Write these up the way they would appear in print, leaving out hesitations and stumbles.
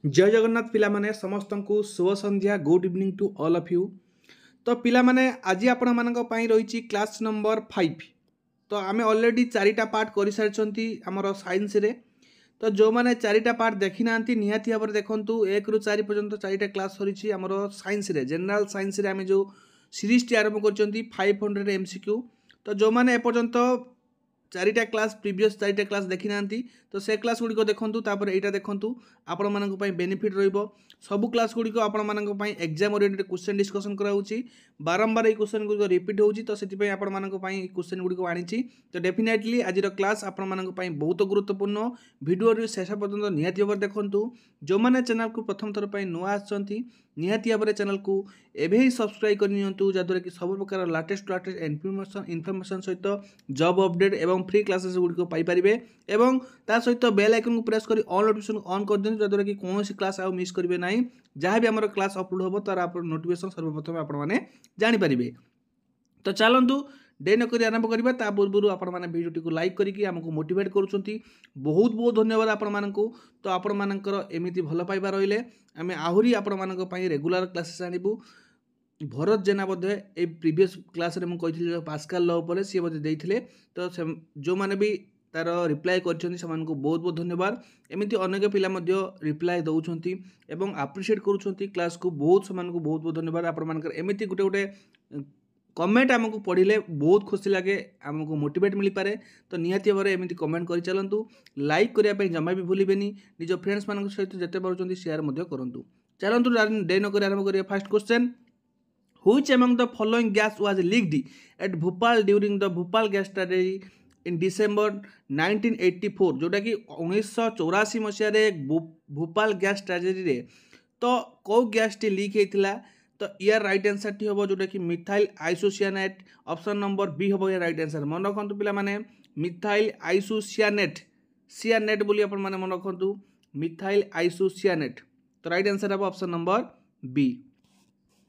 जय जगन्नाथ पिला माने समस्त को शुभ संध्या good evening to all of you. तो पिला माने आज आपण मानक पई रही क्लास नंबर 5। तो आमे ऑलरेडी चारिटा पार्ट कर सारी आमर साइंस रे। तो जो मैंने चारिटा पार्ट देखी ना निहाती भाव देखु 1 ରୁ 4 पर्यंत चारिटा क्लास सरी आमर साइंस रे जनरल साइंस रे आमे जो सीरीज टी आरंभ कर 500 एमसीक्यू। तो जो मैंने एपर्यंत चारिटा क्लास प्रीवियस चारिटा क्लास देखी ना तो से क्लास गुड़िक देखूँ तापर यहाँ देखूँ आपण मानक बेनिफिट रहिबो। सबु क्लास गुड़िक आपण मानक एग्जाम ओरिएंटेड क्वेश्चन डिस्कसन कराउची बारंबार ये क्वेश्चन गुड़िक रिपीट होची। तो सेति आपण मानक क्वेश्चन गुड़िक आनी तो डेफिनेटली आज क्लास आपण मानक बहुत गुरुत्वपूर्ण भिडियो शेष पर्यंत निहाती भाव देखूँ। जो मैंने चैनल को प्रथम थर पर नुआ आसछंती निहाती भाव चैनल को एबे ही सब्सक्राइब करनियंतु जद्वारा कि सब प्रकार लाटेस्ट इनफॉरमेशन सहित जॉब अपडेट एवं फ्री क्लासेस गुड़िक पाइपर एवं ता सहित बेल आइकन को प्रेस कर ऑल नोटिफिकेशन ऑन कर दियंतु जद्वारा कि कौन क्लास आउ मिस करेंगे ना जहाँ भी आम क्लास अपलोड हम तार नोटिफिकेशन सर्वप्रथम आपने जानीपारे। तो चलतु डे नक आरंभ करवा ता पूर्व आपण मैंने भिडियो को लाइक करके आमको मोटिवेट करुँच बहुत बहुत धन्यवाद आपण मानक। तो आपण मानकर एमती भल पाइबा रहिले आम आहरी आपण मानक regular classes आणबू। Bharat Jena Bodhe A previous class रे मुझे पास्कल लॉ पर सी बोधे देते तो जो मैंने भी तार रिप्लाई कर बहुत बहुत धन्यवाद। एमती अनेक पिला रिप्लाई दौरान एवं आप्रिशिएट करुँच क्लास को बहुत से बहुत बहुत धन्यवाद। आपण मानकर एमती गोटे गोटे कमेंट आमको पढ़ले बहुत खुशी लगे आमको मोटिवेट मिल पारे। तो निहाती भाव एमती कमेंट कर चलतु लाइक करने जमा भी भूलें निज फ्रेंड्स मान सहित जिते पार्टी शेयर करूँ। चलतु डे नक आरंभ करिए। First question Which among the following gas was leaked at Bhopal during the Bhopal gas tragedy in December 1984 जोटा कि 1984 मसीह भोपाल गैस ट्रेजेडी रे तो कौ गैस टी लीक होता। तो यार राइट आंसर टी हम जोटा कि मिथाइल आइसोसियानेट ऑप्शन नंबर बी हम यार राइट आंसर मन रखु पिला माने मिथाइल आइसोसियानेट सियानेट बोली अपन माने मन रखु मिथाइल आइसोसियानेट। तो राइट आंसर हम ऑप्शन नंबर बी।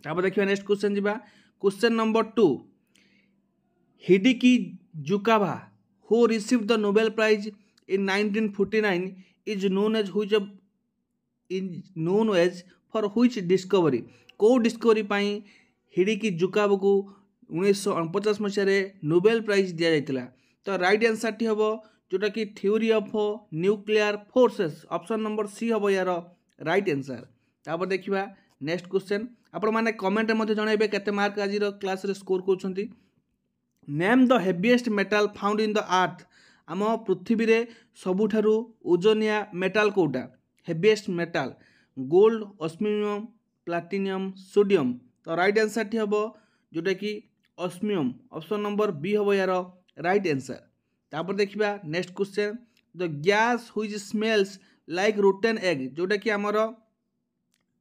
अब देखिए नेक्स्ट क्वेश्चन जीवा question number 2 Hideki Yukawa who received the Nobel prize in 1949 is known as for which discovery को डिस्कवरी पाई हिडिकी जुकाभा को 1949 मसीह नोबेल प्राइज दिया जाइतिला। तो राइट आंसर टी हम जोटा कि theory of nuclear forces option number C हम यार राइट आंसर। तापर देखिबा नेक्स्ट क्वेश्चन आपण माने कमेंट में जनइबे केते मार्क आज क्लास रे स्कोर करछंती। Name the heaviest metal found in the earth आम पृथ्वी रे सबुठारु ओजनिया मेटाल कोटा heaviest metal gold osmium platinum sodium. तो राइट आंसर टी हम जोटा कि ऑस्मियम ऑप्शन नंबर बी हम यार राइट आंसर। तापर देखिबा next question the gas which smells like rotten egg जोटा कि आमर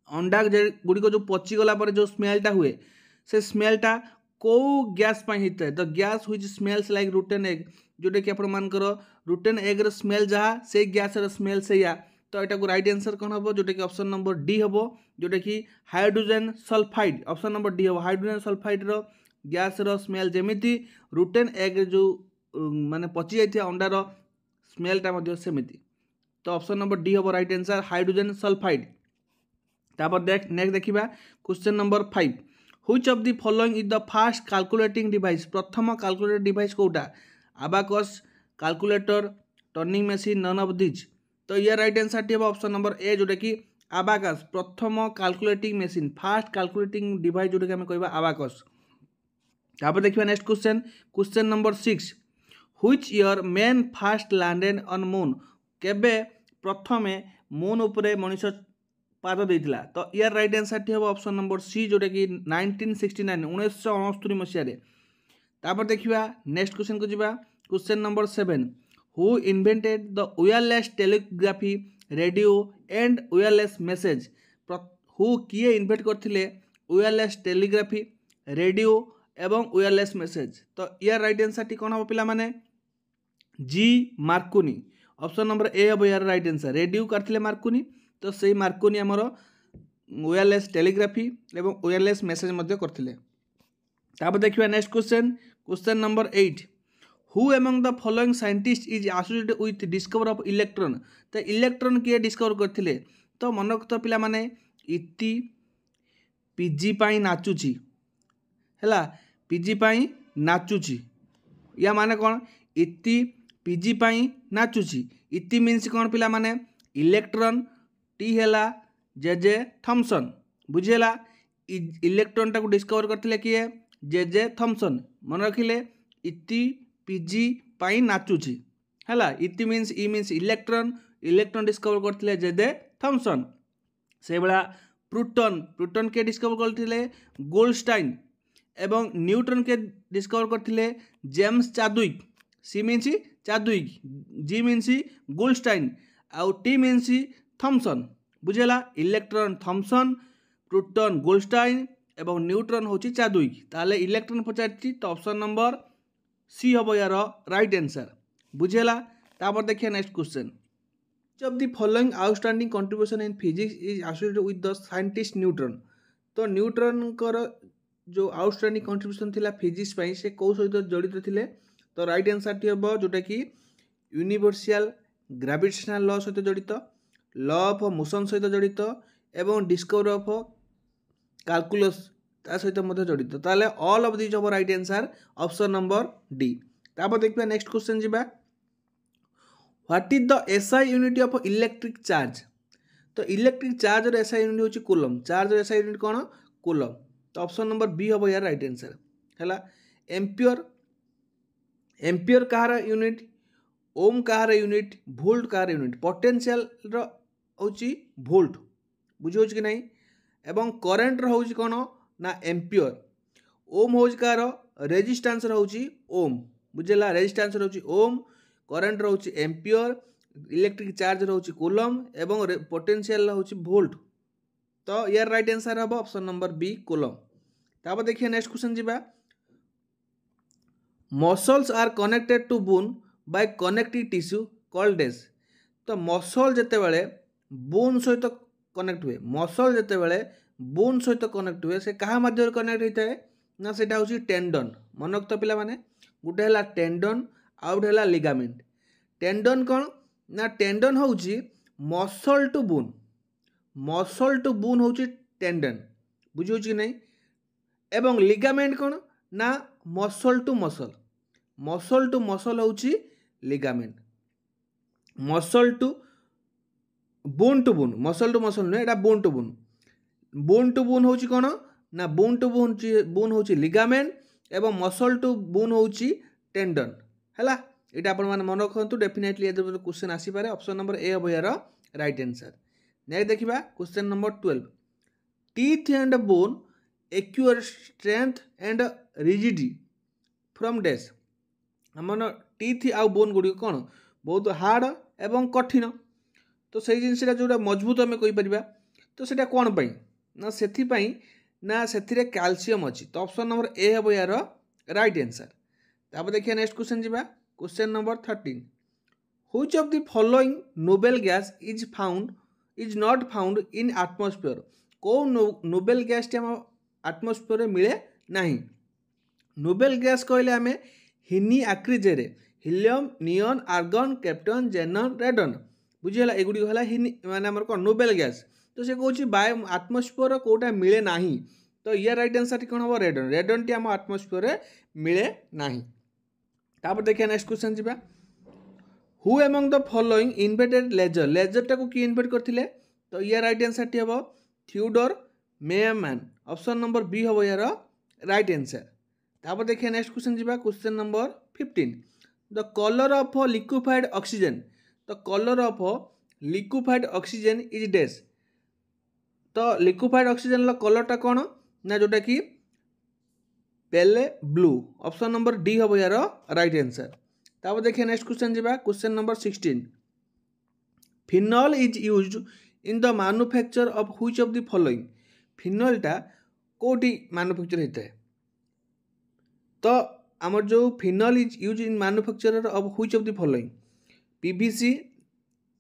अंडा गुड़िक जो पचिगला पर जो स्मेलटा हुए से स्मेलटा कौ गैस होता है। The gas which smells like rotten egg जोटा कि आपर रोटेन एग स्मेल जहाँ से गैस स्मेल से या। तो यहाँ को राइट आंसर कौन हम जोटा कि ऑप्शन नंबर डी हम जोटा कि hydrogen sulphide option number D हम हाइड्रोजन सल्फाइड गैस स्मेल जमी रोटेन एग जो माने पचि जाइए अंडार स्मेलटा सेमती। तो ऑप्शन नंबर डी हम राइट आंसर हाइड्रोजन सल्फाइड। तापर नेक्स्ट देखिबा question number 5 which of the following is the fast calculating device प्रथम कैलकुलेटर डिवाइस कोटा abacus calculator turning machine none of these. तो यार राइट आंसर टी ऑप्शन नंबर ए जोटा कि अबाकस प्रथम calculating machine fast calculating device जोटा कि हम कहबा अबाकस। तापर देखिबा next question number 6 which year man fast landed on moon केबे प्रथमे मून उपरे मनुष्य पाद देइतिला। तो यार राइट आंसर टी हम ऑप्शन नंबर सी जोटा कि 1969 1969 मसीह। तापर देखिबा नेक्स्ट क्वेश्चन को जीवा question number 7 who invented the wireless telegraphy radio and wireless message who किए इन्वेंट करथिले वायरलेस टेलीग्राफी रेडियो एवं वायरलेस मैसेज। तो यार राइट आंसर टी कोन हम पिला माने जी मार्कोनी ऑप्शन नंबर ए हम यार राइट आंसर रेडियो करथिले मार्कोनी। तो सही मार्कोनी आमर वायरलेस टेलीग्राफी एवं वायरलेस मैसेज करथिले। तापर देखिबा next question number 8 who among the following scientist is associated with discover of electron. तो इलेक्ट्रॉन किए डिस्कवर करथिले तो मन रख पिला माने इति पीजी पाई नाचुची हैला पीजी पाई नाचुची या माने कौन इति पीजी पाई नाचुची इति मीन्स कौन पिला माने इलेक्ट्रॉन टी हैला जे थॉमसन बुझेला इलेक्ट्रॉन टाको डिस्कवर करथिले किए जे थॉमसन मन रखिले इति पीजी पाई नाचुची हैला इति मीन्स इलेक्ट्रॉन इलेक्ट्रॉन डिस्कवर करथिले जे थॉमसन से बड़ा प्लूटन के डिस्कवर करथिले गोल्डस्टाइन एवं न्यूट्रॉन के डिस्कवर करथिले जेम्स चादविक सी मीन्स चादविक जी मीन्स गोल्डस्टाइन आउ टी मीन्स थॉमसन बुझेला इलेक्ट्रॉन थॉमसन प्लूटन गोल्डस्टाइन एवं न्यूट्रॉन होची चादविक ताले इलेक्ट्रॉन पचारती तो ऑप्शन नंबर सी हम यार राइट आंसर बुझेला तापर देखिए next question of the following outstanding contribution in physics is associated with the scientist neutron तो न्यूट्रॉन कर जो आउटस्टैंडिंग कंट्रीब्यूशन थिला फिजिक्स पाई से कौ सहित जड़ित थिले तो राइट आंसर टी हम जोटा कि यूनिवर्सल ग्रेविटेशनल लॉ सहित जड़ित लॉ ऑफ मोशन सहित जड़ित एवं डिस्कवरी ऑफ कैलकुलस ता सहित मध्य जड़ित ताले ऑल ऑफ दिस हम right answer option number D तापर देखिबा नेक्स्ट क्वेश्चन जिबा what is the SI unit of electric charge तो इलेक्ट्रिक चार्ज और एसआई यूनिट होची कूलम चार्ज और एसआई यूनिट कौन कूलम तो ऑप्शन नंबर बी हम यार राइट आंसर हैला एम्पियर एम्पियर कहार यूनिट ओम कहार यूनिट वोल्ट कहार यूनिट पोटेंशियल रो होची वोल्ट बुझी होची कि नहीं एवं करंट रो होची कौन ना एम्पियर ओम होची कहार रेजिस्टेंस रो होची ओम बुझेला रेजिस्टेंस रो होची ओम करंट रोचे एम्पियर इलेक्ट्रिक चार्ज रोचे कूलम एवं पोटेंशियल रोचे वोल्ट तो यार राइट आंसर हम ऑप्शन नंबर बी कूलम तापर देखिए नेक्स्ट क्वेश्चन जिबा muscles are connected to bone by connective tissue called as तो मसल जेते बेले बोन सहित कनेक्ट हुए मसल जेते बेले बोन सहित कनेक्ट हुए से कहा माध्यम कनेक्ट होता है ना सेटा होची टेंडन मन रखत पिला माने गुटे हला टेंडन आउट है लिगामेंट टेंडन कौन ना टेंडन होची मसल टू बोन होची टेंडन बुझी होची नहीं एवं लिगामेंट कौन ना मसल टू मसल होची ligament muscle to bone muscle नुहे एटा बोन टू बोन होची कौन ना बोन टू बोन होची लिगामेंट एवं मसल टू बोन होची टेंडन हैला एटा अपन माने मन रखंतु डेफिनेटली ए क्वेश्चन आसी पारे ऑप्शन नंबर ए हम यार राइट आंसर नेक्स्ट देखिबा question number 12 teeth and bone acquire strength and rigidity from dash हमन टीथ आ बोन गुडी कोन बहुत हार्ड एवं कठिन तो सही जिनसटा जोटा मजबूत हमें कहि परिबा तो सेटा कोन पई ना सेथि पई ना सेथिरे कैल्शियम अछि तो ऑप्शन नंबर ए हम यार राइट आंसर तापर देखिए नेक्स्ट क्वेश्चन जिबा question number 13 which of the following noble gas is not found in atmosphere को नोबेल गैस टी हम एटमॉस्फेयर मिले नहीं नोबेल गैस कहले हमें हिनी आक्रिजेरे हिलियम नियन आर्गन कैप्टन जेनन रेडन बुझीला एगुडी हला हिनी माने हमर को नोबेल गैस तो से कहूची बाय एटमॉस्फेयर कोटा मिले नहीं तो ये राइट आंसर कौन हम रेडन टी हम एटमॉस्फेयर मिले नहीं तापर देखिए नेक्स्ट क्वेश्चन जिबा who among the following invented laser टाको की इन्वेंट करथिले तो ये राइट आंसर टी हम थियोडोर मेयरमैन ऑप्शन नंबर बी हम यार राइट आंसर तापर देखिए नेक्स्ट क्वेश्चन जिबा question number 15 the colour of liquefied oxygen तो colour of liquefied oxygen is dash तो लिक्विफाइड ऑक्सीजन ला कलर टा कोन ना जोटा कि pale blue option number D हम यार राइट आंसर तापर देखिए नेक्स्ट क्वेश्चन जिबा question number 16 phenol is used in the manufacture of which of the following phenol टा कोटी मैन्युफैक्चर होता है तो आमर जो phenol is use in manufacture of which of the following PVC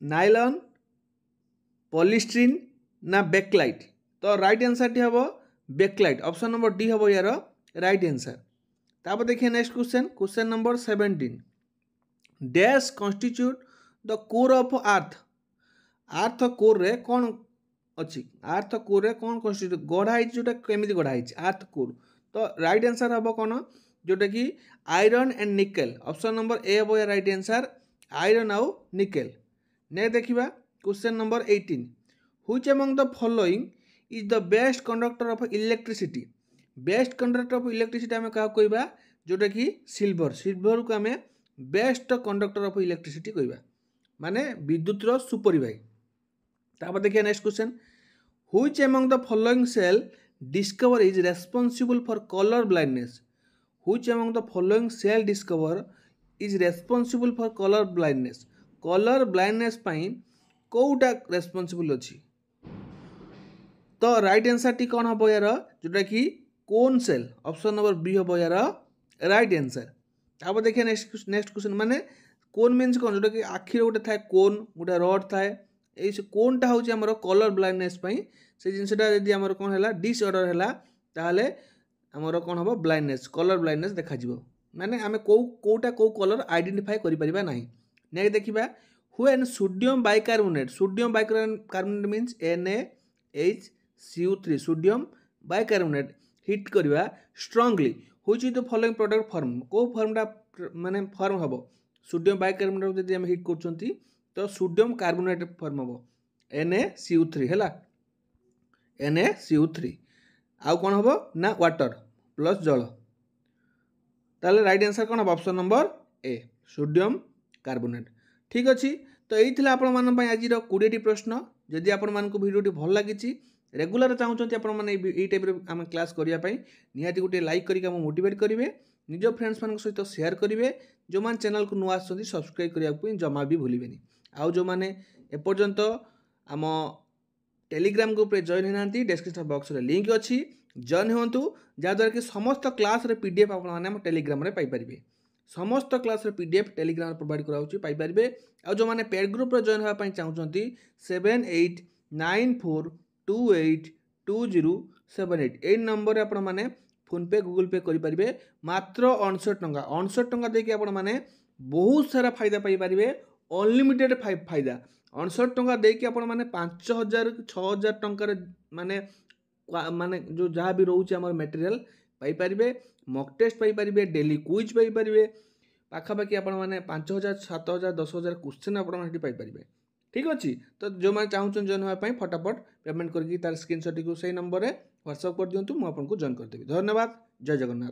nylon polystyrene ना बैकलाइट तो राइट आंसर टी हम बैकलाइट ऑप्शन नंबर डी हम यार राइट आंसर तापर देखिए next question number 17 dash constitute the core of earth core रे कौन अच्छी आर्थ कोर रे कौन कन्स्टिट्यूट गढ़ाई जोटा केमिति गढ़ाई आर्थ कोर तो राइट आंसर हम कौन जोटा कि iron and nickel option number ए हम राइट आंसर आयरन आउ निकेल। नेक्स्ट देखिबा question number 18 which among the following is the best conductor of electricity. Best conductor of electricity आम क्या कहबा जोटा कि सिल्वर सिल्वर को आम बेस्ट कंडक्टर ऑफ इलेक्ट्रिसिटी कहबा माने विद्युत रो सुपर भाई। तापर देखिए next question which among the following cell discover is responsible for colour blindness. Which among the following cell discover is responsible for colour blindness. Colour blindness पाई कोटा responsible अछि तो राइट आंसर टी कौन हम यार जोटा कि कोन सेल ऑप्शन नंबर बी हम यार राइट आंसर। अब देखिए नेक्स्ट क्वेश्चन माने कोन मीन्स कौन जोटा कि आखिर गोटे थाए कोन गोटे रड थाए ये कोनटा हूँ आमर कलर ब्लाइंडनेस से जिनटा यदि आमर कौन है डिसऑर्डर है ताहले आमर कौन हम ब्लाइंडनेस कलर ब्लाइंडनेस देखा माने आम कोटा कौ कलर आइडेंटिफाई करिपरिबा नाही। नेक्स्ट देखिबा when sodium bicarbonate means NaHCO3 sodium bicarbonate heat करवा strongly which is the following product form को फॉर्मटा माने फॉर्म हम सोडियम बाइकार्बोनेट जदि हम हिट करछंती तो सोडियम कार्बोनेट फॉर्म हम NaCO3 है NaCO3 आउ कौन हम ना वाटर प्लस जल ताले राइट आंसर कौन हम ऑप्शन नंबर ए सोडियम कार्बोनेट। ठीक अच्छे तो यही आपण आज 20टी प्रश्न जदि आपण मानक भिडियोटी भल लगी रेगुलर चाहते आपने टाइप आम क्लास करने निहाती गोटे लाइक करके मोटिवेट करेंगे निज फ्रेंड्स मान सहित शेयर करेंगे जो मैंने चैनल को नुआ आसुँच सब्सक्राइब करने जमा भी भूलें आउ जो मैंने एपर्यंत आम टेलीग्राम ग्रुप रे जॉइन होना डिस्क्रिप्शन बॉक्स रे लिंक अच्छी जॉइन हूँ जहाँद्वारा कि समस्त क्लास रे PDF आप टेलीग्राम रे पाइपर समस्त क्लास रे PDF टेलीग्राम प्रोवाइड कराइपारे आ जो मैंने पेड ग्रुप रे जॉइन होगा चाहते 7894282078 यही नंबर आप फोनपे गूगल पे करेंगे मात्र 59 टंका 59 टंका देके आप बहुत सारा फायदा पाइपर अनलिमिटेड फायदा 59 टंका देके आप 5000 6000 टंकार माने माने जो जहाँ भी रोचे आम मटेरियल पाइपर मॉक टेस्ट पाइपर डेली क्विज पाइपर पाखापाखि आप 5000 7000 10000 क्वेश्चन आपपर। ठीक अच्छे तो जो मैंने चाहते जॉइन होगापी फटाफट पेमेंट करके तार स्क्रीनशॉट को सही नंबर में व्हाट्सअप कर दिंतु मुझे जॉइन करदेवी। धन्यवाद। जय जगन्नाथ।